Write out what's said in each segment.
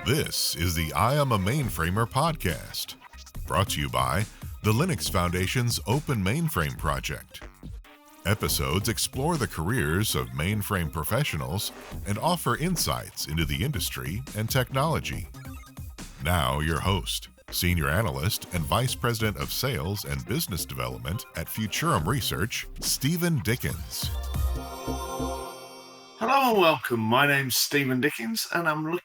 This is the I Am a Mainframer podcast, brought to you by the Linux Foundation's Open Mainframe project. Episodes explore the careers of mainframe professionals and offer insights into the industry and technology. Now, your host, Senior Analyst and Vice President of Sales and Business Development at Futurum Research, Steven Dickens. Hello and welcome. My name's Steven Dickens, and I'm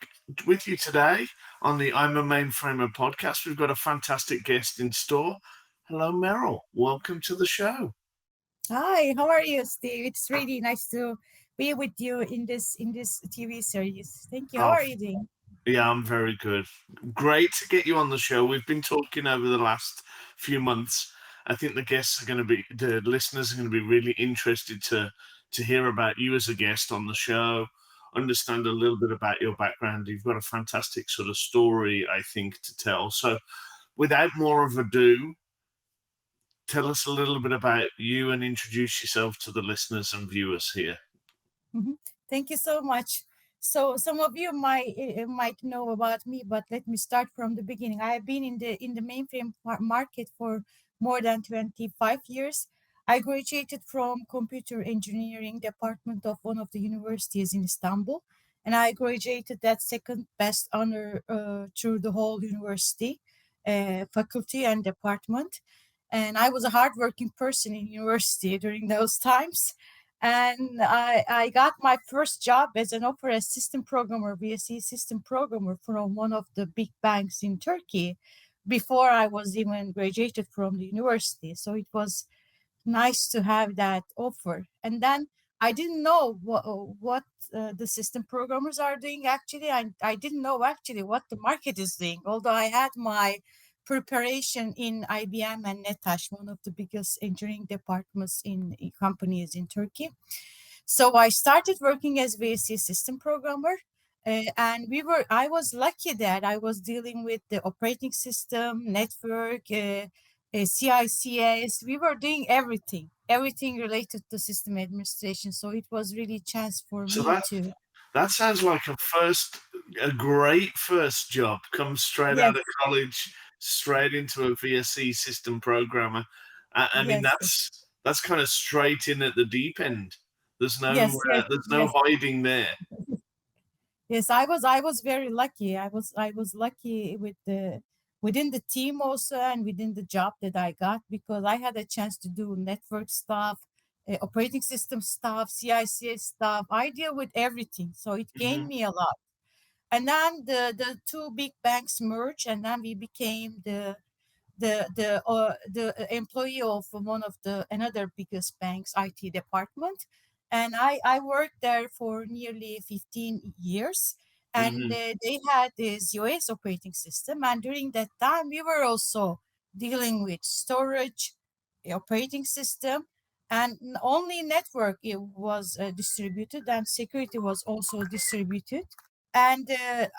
with you today on the I'm a Mainframer podcast. We've got a fantastic guest in store. Hello, Meral. Welcome to the show. Hi, how are you, Steve? It's really nice to be with you in this TV series. Thank you. How are you doing? Yeah, I'm very good. Great to get you on the show. We've been talking over the last few months. I think the listeners are going to be really interested to hear about you as a guest on the show, understand a little bit about your background. You've got a fantastic sort of story, I think, to tell. So without more of ado, tell us a little bit about you and introduce yourself to the listeners and viewers here. Thank you so much. So some of you might know about me, but let me start from the beginning. I have been in the mainframe market for more than 25 years. I graduated from computer engineering department of one of the universities in Istanbul, and I graduated that second best honor through the whole university, faculty and department. And I was a hardworking person in university during those times. And I got my first job as an opera system programmer, VSE system programmer from one of the big banks in Turkey before I was even graduated from the university. So it was nice to have that offer. And then I didn't know what the system programmers are doing actually. I didn't know actually what the market is doing, although I had my preparation in IBM and Netash, one of the biggest engineering departments in companies in Turkey. So I started working as VSE system programmer. And I was lucky that I was dealing with the operating system, network, CICS. We were doing everything related to system administration. So it was really a chance for me to. That sounds like a great first job. Come straight out of college, straight into a VSE system programmer. I mean, that's kind of straight in at the deep end. There's no hiding there. Yes, I was very lucky. I was lucky within the team also and within the job that I got, because I had a chance to do network stuff, operating system stuff, CICS stuff. I deal with everything, so it gained me a lot. And then the two big banks merged, and then we became the employee of one of another biggest bank's IT department. And I worked there for nearly 15 years. And they had this US operating system. And during that time, we were also dealing with storage, operating system, and only network it was distributed, and security was also distributed. And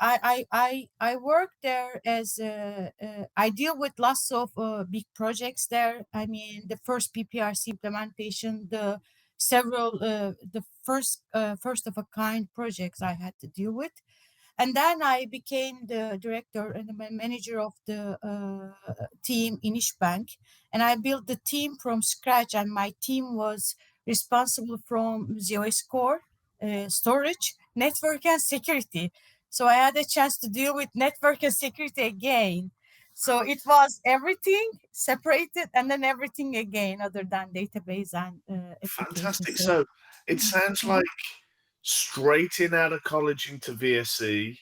I work there as I deal with lots of big projects there. I mean, the first PPRC implementation, the first of a kind projects I had to deal with. And then I became the director and the manager of the team in Bank. And I built the team from scratch, and my team was responsible from ZOS core, storage, network, and security. So I had a chance to deal with network and security again. So it was everything separated and then everything again, other than database and fantastic. So it sounds like straight in out of college into VSE.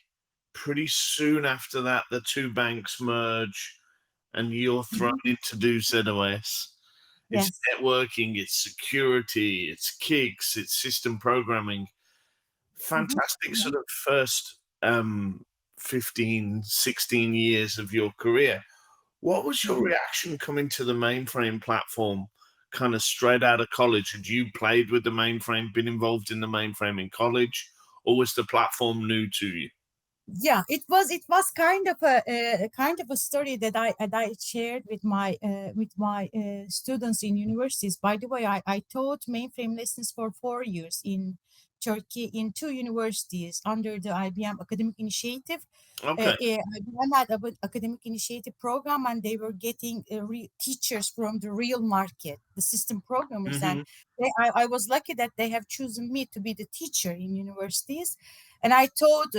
Pretty soon after that, the two banks merge, and you're thrown in to do ZOS. It's networking, it's security, it's kicks, it's system programming. Fantastic sort of first 15, 16 years of your career. What was your reaction coming to the mainframe platform kind of straight out of college? Had you played with the mainframe, been involved in the mainframe in college, or was the platform new to you? Yeah, it was kind of a story that I shared with my students in universities. By the way, I taught mainframe lessons for 4 years in Turkey in two universities under the IBM Academic Initiative. Okay. IBM had an academic initiative program, and they were getting teachers from the real market, the system programmers. And Hmm. I was lucky that they have chosen me to be the teacher in universities. And I taught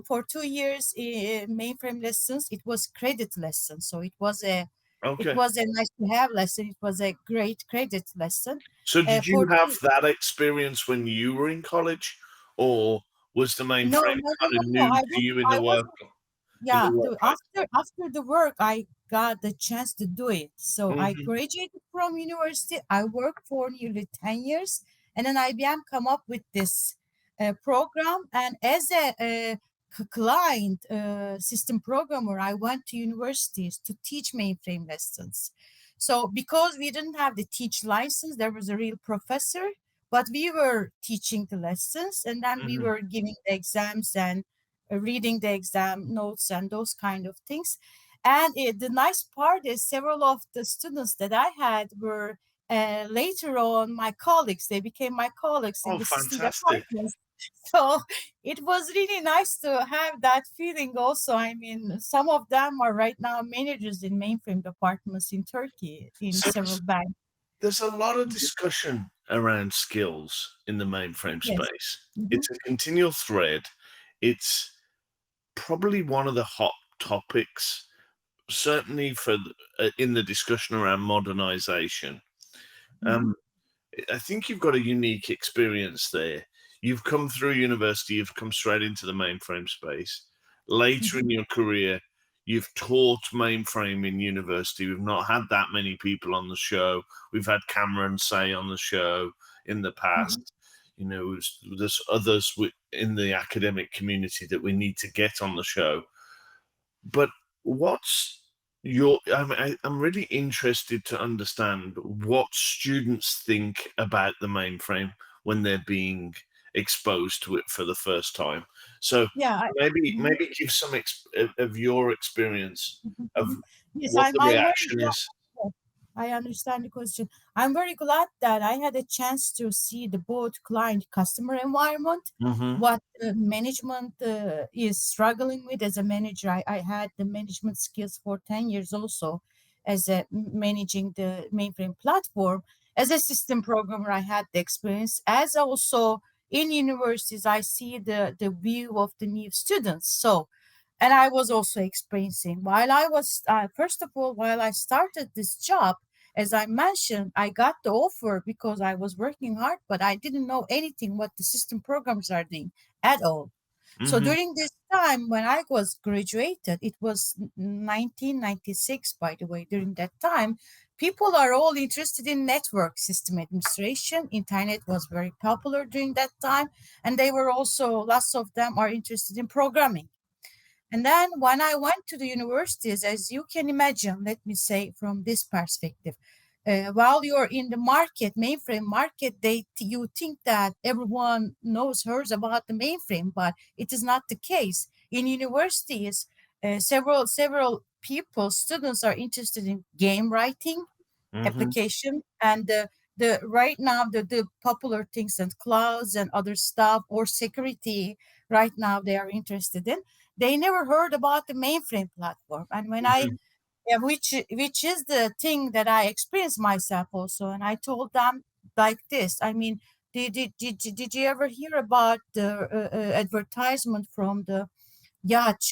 for 2 years mainframe lessons. It was credit lessons, so it Okay. was a nice to have lesson. It was a great credit lesson. So did For you have that experience when you were in college, or was the no, mainframe no, no, kind no, of no. new to you in I the was in the yeah. workplace? After the work, I got the chance to do it. So I Hmm. graduated from university. I worked for nearly 10 years, and then IBM come up with this program. And as a client system programmer, I went to universities to teach mainframe lessons. So because we didn't have the teach license, there was a real professor, but we were teaching the lessons, and then we Hmm. were giving the exams and reading the exam notes and those kind of things. And the nice part is several of the students that I had were later on my colleagues. They became my colleagues in Oh, the system fantastic. department. So it was really nice to have that feeling also. I mean, some of them are right now managers in mainframe departments in Turkey in So several banks. there's a lot of discussion around skills in the mainframe Yes. space. Mhm, It's a continual thread. It's probably one of the hot topics, certainly in the discussion around modernization. mhm, Um, I think you've got a unique experience there. You've come through university, you've come straight into the mainframe space. Later mhm, in your career, you've taught mainframe in university. We've not had that many people on the show. We've had Cameron Say on the show in the mhm. past. You know, there's others in the academic community that we need to get on the show. But what's I'm really interested to understand what students think about the mainframe when they're being exposed to it for the first time. So Yeah. Mhm, maybe give some of your experience mhm, of mhm. Yes, what the I'm very reaction glad. is. Yes, I understand the question. I'm very glad that I had a chance to see the both client customer environment, Hmm. what management is struggling with as a manager. I had the management skills for 10 years also as a managing the mainframe platform. As a system programmer, I had the experience. As also in universities, I see the view of the new students. So and I was also experiencing while I was first of all while I started this job, as I mentioned, I got the offer because I was working hard, but I didn't know anything what the system programs are doing at all. So Hmm. during this time when I was graduated, it was 1996, by the way. During that time, people are all interested in network system administration. Internet was very popular during that time, and they were also lots of them are interested in programming. And then when I went to the universities, as you can imagine, let me say from this perspective, while you're in the market, mainframe market, you think that everyone knows hers about the mainframe, but it is not the case. In universities, several people, students are interested in game writing, Hmm. application, and the right now the popular things and clouds and other stuff or security right now they are interested in. They never heard about the mainframe platform. And when I Hmm. yeah, which is the thing that I experienced myself also, and I told them like this. I mean, did you ever hear about the advertisement from the yacht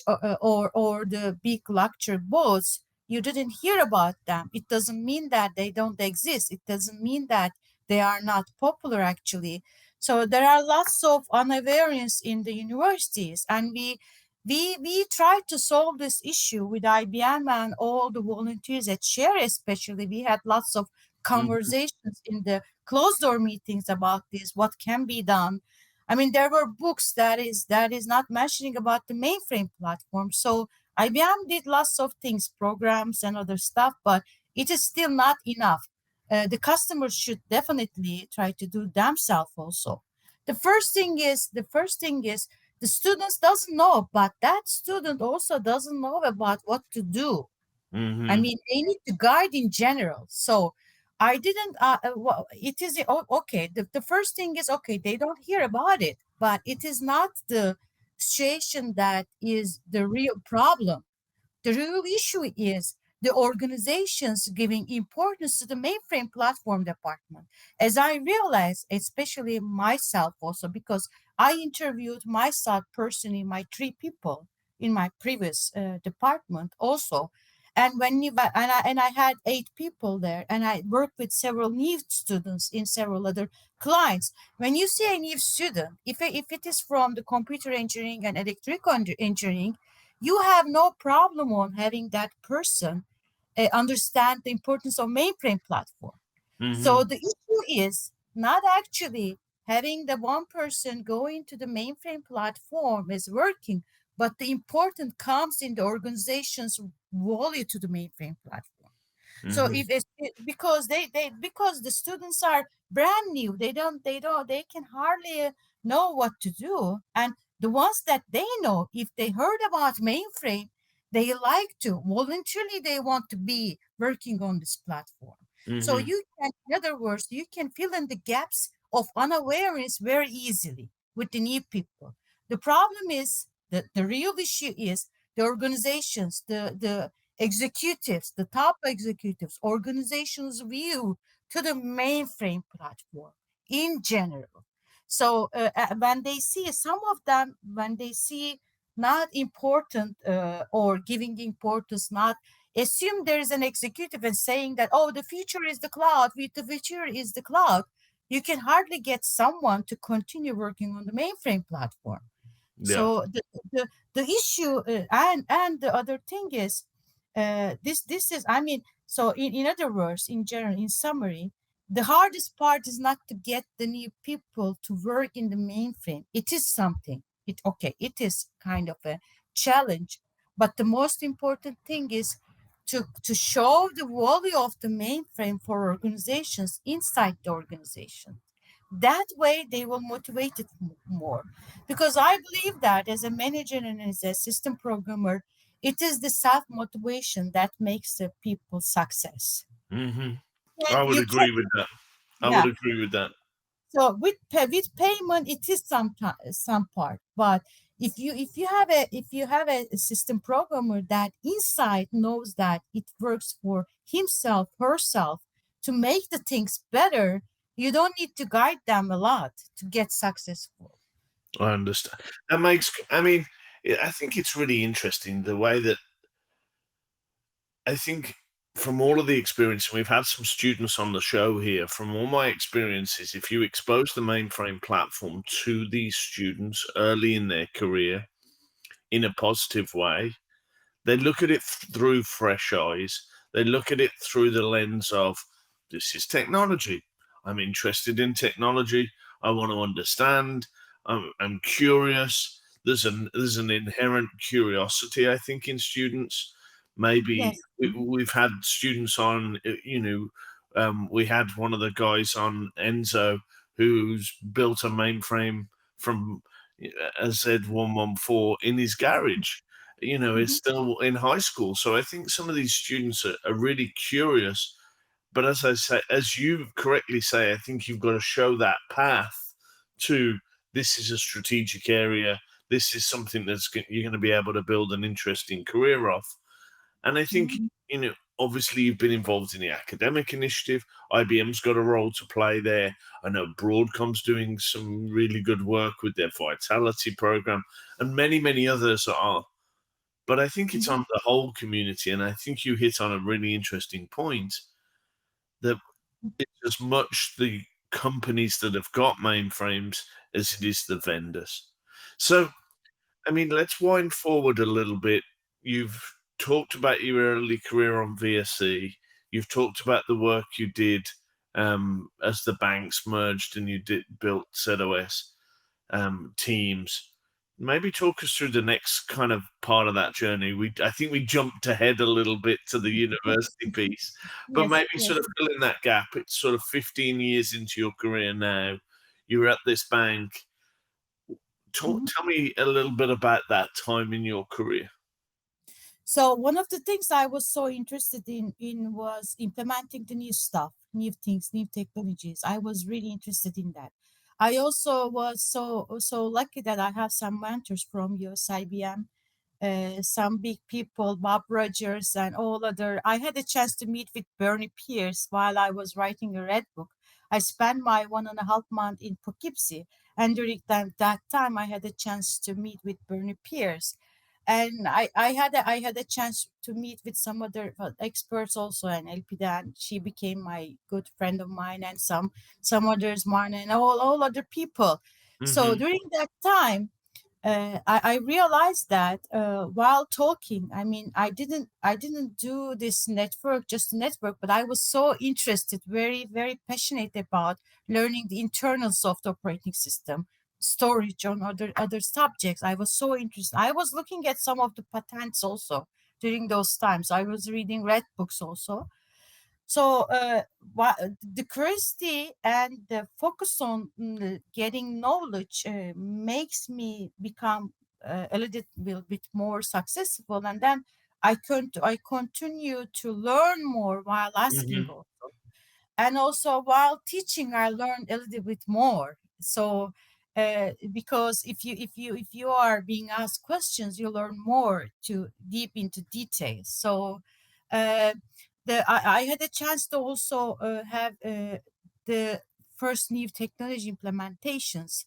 or the big luxury boats? You didn't hear about them. It doesn't mean that they don't exist. It doesn't mean that they are not popular actually. So there are lots of unawareness in the universities, and we tried to solve this issue with IBM and all the volunteers at Share. Especially, we had lots of Hmm. conversations in the closed door meetings about this. What can be done? I mean, there were books that is not mentioning about the mainframe platform. So IBM did lots of things, programs and other stuff, but it is still not enough. The customers should definitely try to do themselves also. The first thing is the students doesn't know, but that student also doesn't know about what to do. I Hmm. mean, they need to guide in general. So I didn't. Well, it is okay. The first thing is okay. They don't hear about it, but it is not the situation that is the real problem. The real issue is the organizations giving importance to the mainframe platform department. As I realized, especially myself also, because I interviewed myself personally, my three people in my previous department also. And and I had 8 people there, and I worked with several new students in several other clients. When you see a new student, if it is from the computer engineering and electrical engineering, you have no problem on having that person understand the importance of mainframe platform. Hmm. So the issue is not actually having the one person going to the mainframe platform is working, but the important comes in the organization's value to the mainframe platform. So Hmm. because because the students are brand new, they can hardly know what to do. And the ones that they know, if they heard about mainframe, they like to voluntarily, they want to be working on this platform. So Hmm. you can, in other words, you can fill in the gaps of unawareness very easily with the new people. The problem is that the real issue is the organizations, the executives, the top executives, organizations view to the mainframe platform in general. So when they see some of them, when they see not important or giving importance, not assume there is an executive and saying that, oh, the future is the cloud, the future is the cloud, you can hardly get someone to continue working on the mainframe platform. Yeah. So the issue and the other thing is this is, I mean, so in other words, in general, in summary, the hardest part is not to get the new people to work in the mainframe. It is something. It is kind of a challenge, but the most important thing is to show the value of the mainframe for organizations inside the organization. That way they will motivate it more, because I believe that as a manager and as a system programmer, it is the self motivation that makes the people success. Hmm. And I would you can, agree with that. I would yeah. agree with that. So with payment, it is some part, but if you have a system programmer that inside knows that it works for himself, herself, to make the things better, you don't need to guide them a lot to get successful. I understand. That makes, I mean, I think it's really interesting the way that I think from all of the experience, and we've had some students on the show here, from all my experiences, if you expose the mainframe platform to these students early in their career in a positive way, they look at it through fresh eyes. They look at it through the lens of this is technology. I'm interested in technology. I want to understand. I'm curious. There's an inherent curiosity, I think, in students. Maybe Yes. we've had students on. We had one of the guys on Enzo who's built a mainframe from a Z114 in his garage, is Mhm. still in high school. So I think some of these students are really curious. But as I say, as you correctly say, I think you've got to show that path to this is a strategic area. This is something you're going to be able to build an interesting career off. And I think, Mhm. obviously you've been involved in the academic initiative. IBM's got a role to play there. I know Broadcom's doing some really good work with their Vitality program, and many, many others are. But I think it's Mhm. on the whole community, and I think you hit on a really interesting point that it's as much the companies that have got mainframes as it is the vendors. So, I mean, let's wind forward a little bit. You've talked about your early career on VSE. You've talked about the work you did as the banks merged and you built ZOS teams. Maybe talk us through the next kind of part of that journey. I think we jumped ahead a little bit to the university piece, but Yes, maybe yes. sort of fill in that gap. It's sort of 15 years into your career now. You're at this bank. Mhm. Tell me a little bit about that time in your career. So one of the things I was so interested in was implementing the new stuff, new things, new technologies. I was really interested in that. I also was so lucky that I have some mentors from US IBM, some big people, Bob Rogers and all other. I had a chance to meet with Bernie Pierce while I was writing a red book. I spent my 1.5 month in Poughkeepsie, and during that time, I had a chance to meet with Bernie Pierce, and I had a chance to meet with some other experts also in LPDAN. She became my good friend of mine, and some others, Marna, and all other people. So Hmm. during that time, I realized that while talking, I mean, I didn't do this network just network, but I was so interested, very passionate about learning the internals of the operating system, storage on other subjects. I was so interested. I was looking at some of the patents also during those times. I was reading red books also. So the curiosity and the focus on getting knowledge makes me become a little bit more successful, and then I continue to learn more while asking Hmm. also, and also while teaching I learned a little bit more. So because if you are being asked questions, you learn more to deep into details. So uh, I had a chance to also have the first new technology implementations,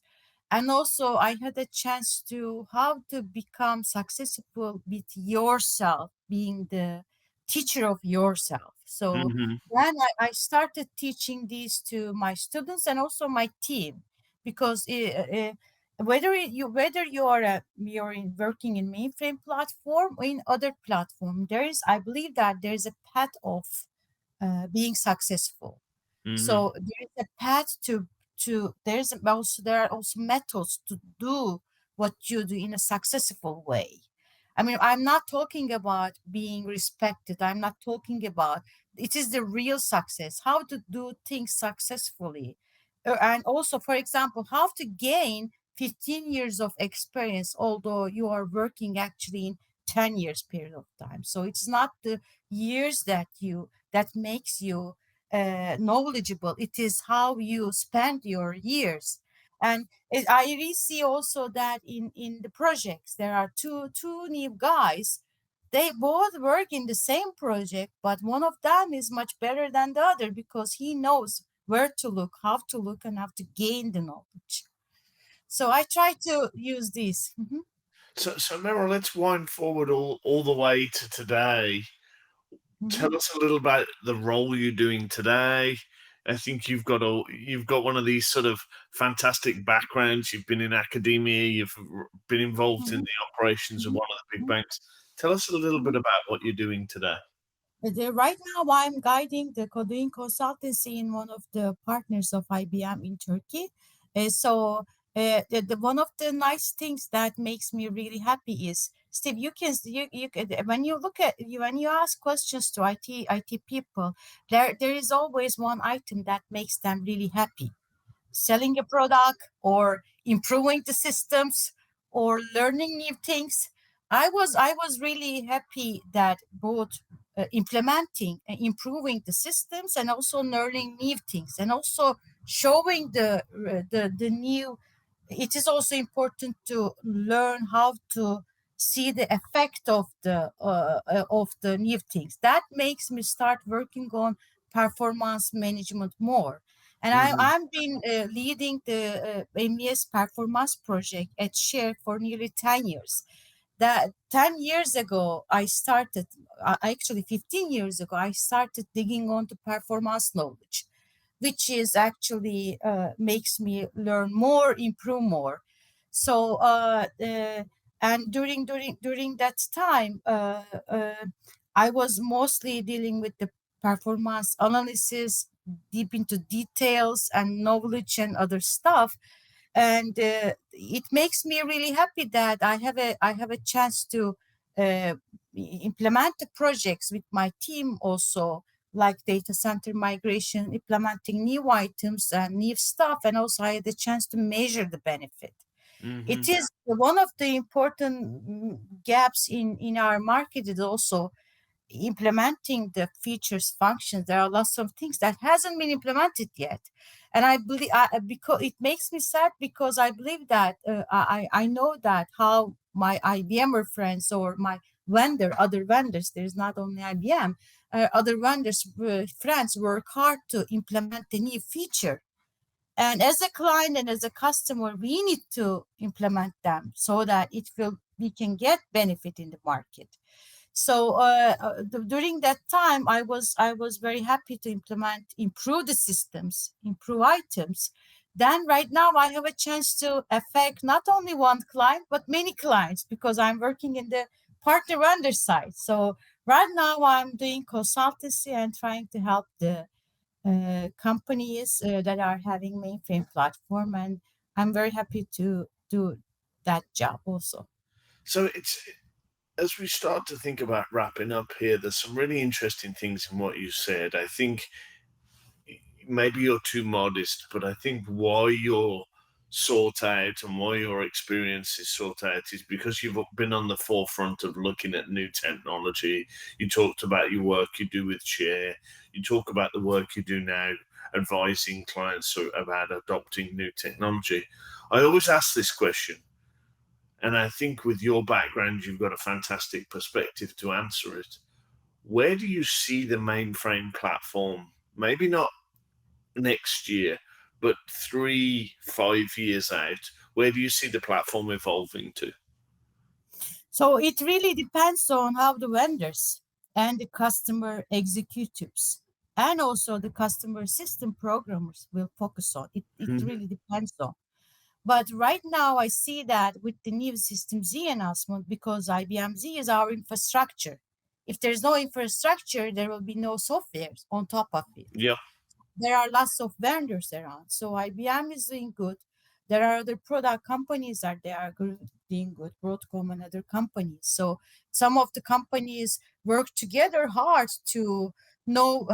and also I had a chance to how to become successful with yourself, being the teacher of yourself. So Hmm. then I started teaching these to my students and also my team, because whether you are working in mainframe platform or in other platform, there is, I believe that there is a path of being successful. Hmm. So there is a path to there are also methods to do what you do in a successful way. I mean, I'm not talking about being respected. I'm not talking about, it is the real success, how to do things successfully. And also, for example, how to gain 15 years of experience, although you are working actually in 10 years period of time. So it's not the years that makes you knowledgeable. It is how you spend your years. And I really see also that in the projects there are two new guys. They both work in the same project, but one of them is much better than the other because he knows where to look, how to look, and how to gain the knowledge. So I try to use this. Mhm, So Meryl, let's wind forward all the way to today. mhm, Tell us a little about the role you're doing today. I think you've got one of these sort of fantastic backgrounds. You've been in academia. You've been involved in mhm, the operations of mhm, one of the big mhm, banks. Tell us a little bit mhm. about what you're doing today. Right now, I'm guiding the doing consultancy in one of the partners of IBM in Turkey. One of the nice things that makes me really happy is, Steve, you can, when you look at you when you ask questions to IT people, there is always one item that makes them really happy: selling a product or improving the systems or learning new things. I was really happy that both implementing and improving the systems and also learning new things and also showing the new. It is also important to learn how to see the effect of the new things. That makes me start working on performance management more. And Hmm. I've been leading the MES performance project at Share for nearly 10 years. That 10 years ago, I started, actually 15 years ago, I started digging onto performance knowledge, which is actually makes me learn more, improve more. So, and during that time, I was mostly dealing with the performance analysis, deep into details and knowledge and other stuff. And it makes me really happy that I have a chance to implement the projects with my team also, like data center migration, implementing new items and new stuff, and also I had the chance to measure the benefit. Hmm. It is one of the important gaps in our market is also implementing the features functions. There are lots of things that hasn't been implemented yet, and I believe because it makes me sad, because I believe that I know that how my IBMer friends or my other vendors, there's not only IBM, other vendors friends work hard to implement the new feature, and as a client and as a customer we need to implement them so that we can get benefit in the market. So during that time, I was very happy to improve the systems, improve items. Then right now I have a chance to affect not only one client but many clients, because I'm working in the partner vendor side. So right now I'm doing consultancy and trying to help the companies that are having mainframe platform, and I'm very happy to do that job also. So it's as we start to think about wrapping up here, there's some really interesting things in what you said. I think maybe you're too modest, but I think why you're sought out and why your experience is sought out is because you've been on the forefront of looking at new technology. You talked about your work you do with Share. You talk about the work you do now advising clients about adopting new technology. I always ask this question, and I think with your background, you've got a fantastic perspective to answer it. Where do you see the mainframe platform? Maybe not next year, but 3, 5 years out, where do you see the platform evolving to? So it really depends on how the vendors and the customer executives and also the customer system programmers will focus on. It Mhm. really depends on. But right now, I see that with the new System Z announcement, because IBM Z is our infrastructure. If there's no infrastructure, there will be no software on top of it. Yeah. There are lots of vendors around. So IBM is doing good. There are other product companies that they are doing good, Broadcom and other companies. So some of the companies work together hard to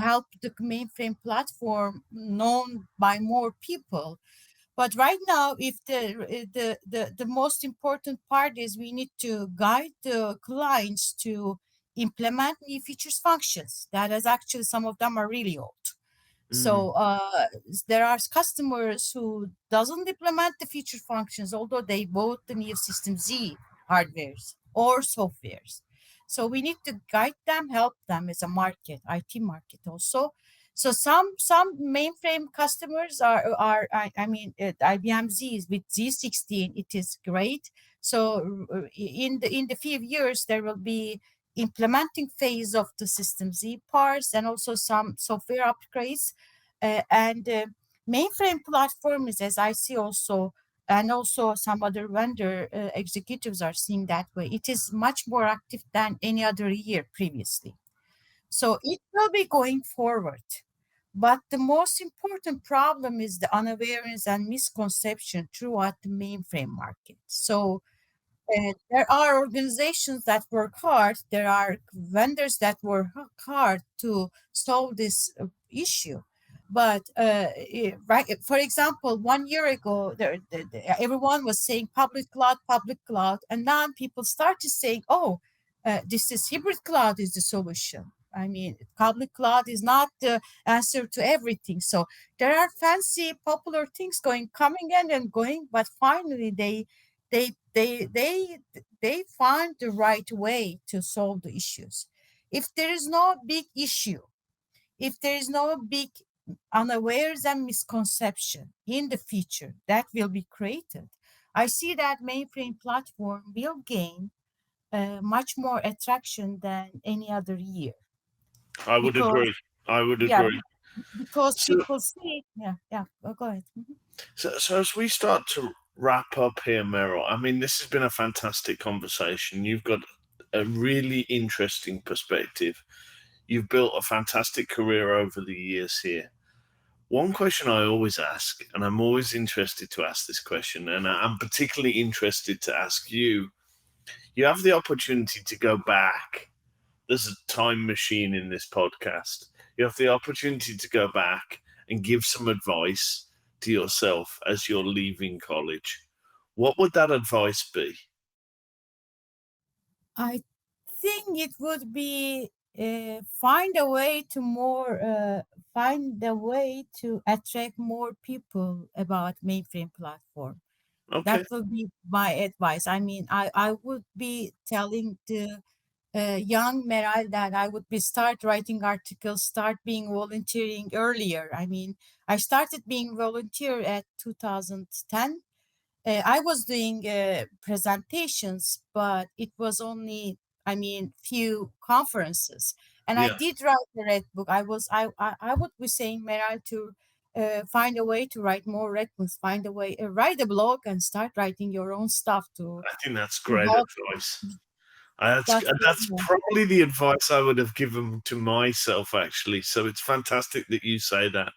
help the mainframe platform known by more people. But right now, if the most important part is we need to guide the clients to implement new features functions. That is actually some of them are really old. Mm. So there are customers who doesn't implement the feature functions, although they bought the new System Z hardwares or softwares. So we need to guide them, help them as a market, IT market also. So some mainframe customers I mean IBM Z is with Z16, it is great. So in the few years there will be implementing phase of the System Z parts and also some software upgrades. And mainframe platform is, as I see also, and also some other vendor executives are seeing that way. It is much more active than any other year previously. So it will be going forward. But the most important problem is the unawareness and misconception throughout the mainframe market. So there are organizations that work hard. There are vendors that work hard to solve this issue. But right, for example, 1 year ago, everyone was saying public cloud, and now people started saying, "Oh, this is hybrid cloud is the solution." I mean, public cloud is not the answer to everything. So there are fancy, popular things coming and going, but finally they they they they find the right way to solve the issues. If there is no big issue, if there is no big unawares and misconception in the future that will be created, I see that mainframe platform will gain much more attraction than any other year, I would because agree. I would yeah, agree. because So, people see, go ahead. Mhm. so as we start to wrap up here, Meryl, I mean, this has been a fantastic conversation. You've got a really interesting perspective. You've built a fantastic career over the years here. One question I always ask, and I'm always interested to ask this question, and I'm particularly interested to ask you, you have the opportunity to go back. There's a time machine in this podcast. You have the opportunity to go back and give some advice to yourself as you're leaving college. what would that advice be? I think it would be find a way to attract more people about mainframe platform. That Okay. would be my advice. I mean, I would be telling the young Meral that I would be start writing articles, start being volunteering earlier. I mean, I started being volunteer at 2010. I was doing presentations, but it was only, I mean, few conferences. And I Yeah, did write a red book. I would be saying, Meral, to find a way to write more red books, find a way, write a blog and start writing your own stuff I think that's to great help. advice. That's That's that's probably the advice I would have given to myself, actually. So it's fantastic that you say that.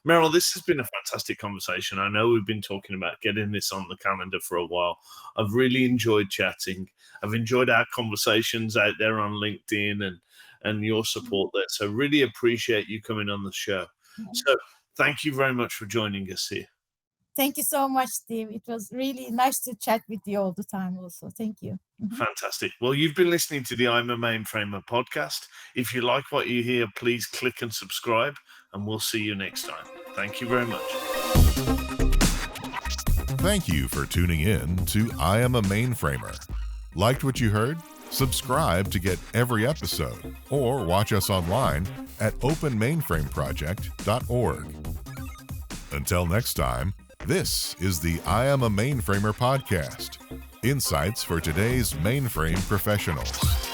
Meryl, this has been a fantastic conversation. I know we've been talking about getting this on the calendar for a while. I've really enjoyed chatting. I've enjoyed our conversations out there on LinkedIn and your support there. So really appreciate you coming on the show. So thank you very much for joining us here. Thank you so much, Steve. It was really nice to chat with you all the time also. Thank you. Fantastic. Well, you've been listening to the I'm a Mainframer podcast. If you like what you hear, please click and subscribe, and we'll see you next time. Thank you very much. Thank you for tuning in to I Am a Mainframer. Liked what you heard? Subscribe to get every episode or watch us online at openmainframeproject.org. Until next time, this is the I Am a Mainframer podcast. Insights for today's mainframe professionals.